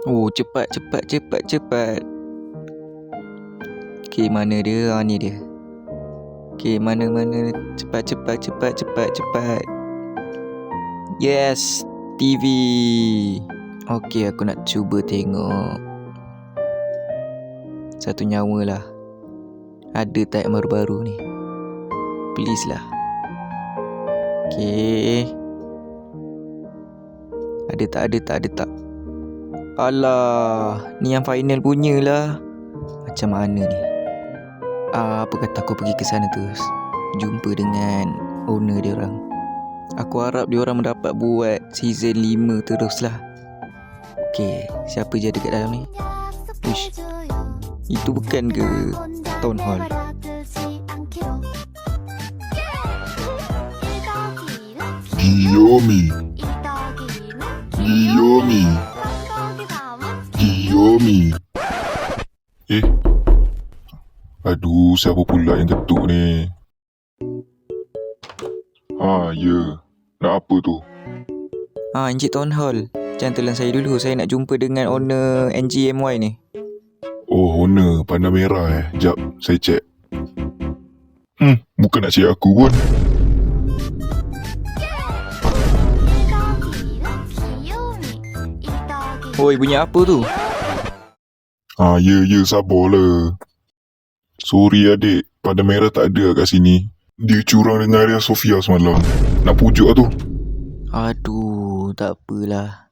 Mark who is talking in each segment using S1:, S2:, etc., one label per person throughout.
S1: Oh, cepat. Okay, mana dia? Ni dia. Okay, mana. Cepat. Yes, TV. Okay, aku nak cuba tengok. Satu nyawa lah. Ada tak yang baru-baru ni? Please lah. Okay. Ada tak? Alah, ni yang final punya lah. Macam mana ni? Apa kata aku pergi ke sana terus, jumpa dengan owner dia orang. Aku harap dia orang mendapat buat season 5 terus lah. Okay, siapa je ada kat dalam ni? Uish, itu bukan ke Town Hall?
S2: Giyomi. Aduh, siapa pula yang ketuk ni? Ya. Nak apa tu?
S1: Encik Town Hall, jangan telan saya dulu. Saya nak jumpa dengan owner NGMY ni.
S2: Oh, owner Panda Merah Jap, saya cek. Bukan nak cek aku pun.
S1: Oi, bunyi apa tu?
S2: Ya, sabarlah. Sorry adik, Panda Merah tak ada kat sini. Dia curang dengan Arya Sofia semalam. Nak pujuk lah tu.
S1: Aduh, tak apalah.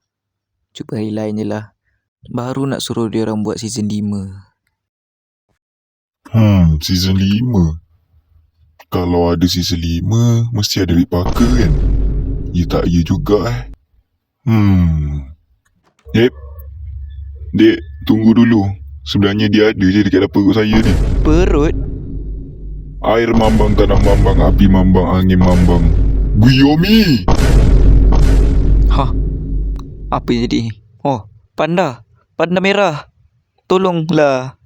S1: Cuba hari lain je lah. Baru nak suruh dia orang buat season 5.
S2: Season 5. Kalau ada season 5, mesti ada Rick Parker kan? Ya tak ya juga Dek, tunggu dulu. Sebenarnya dia ada je dekat dapur saya ni.
S1: Perut?
S2: Air mambang, tanah mambang, api mambang, angin mambang. Giyomi!
S1: Apa yang jadi? Oh, Panda Merah. Tolonglah.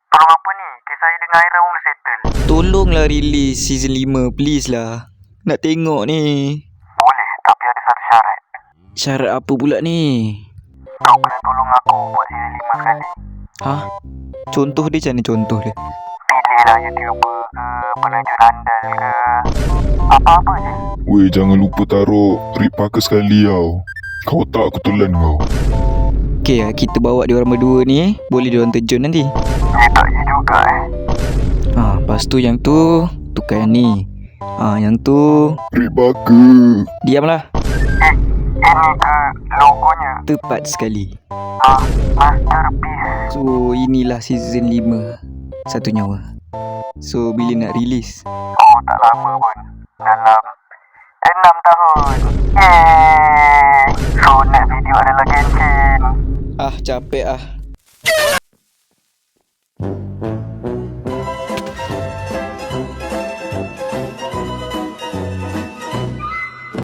S3: Tolong apa ni? Kes saya dengan Aira pun boleh settle.
S1: Tolonglah release season 5, please lah. Nak tengok ni.
S3: Boleh, tapi ada satu syarat.
S1: Syarat apa pula ni?
S3: Kau kena tolong aku buat season 5 sekali.
S1: Contoh dia macam mana contoh dia?
S3: Pilihlah YouTuber ke, penerjun handal ke, apa-apa je.
S2: Weh, jangan lupa taruh Rick Parker sekali tau. Kau tak aku telan kau.
S1: Okay, kita bawa dia orang berdua ni. Boleh dia orang terjun nanti.
S3: Tak je juga
S1: Lepas tu yang tu tukar yang ni. Yang tu
S2: Rick Parker.
S1: diamlah.
S3: Ini ke logonya?
S1: Tepat sekali.
S3: Masterpiece.
S1: So inilah season 5, Satu Nyawa. So bila nak release?
S3: Oh, tak lama pun. Dalam 6 tahun. So next video adalah Genshin.
S1: Capek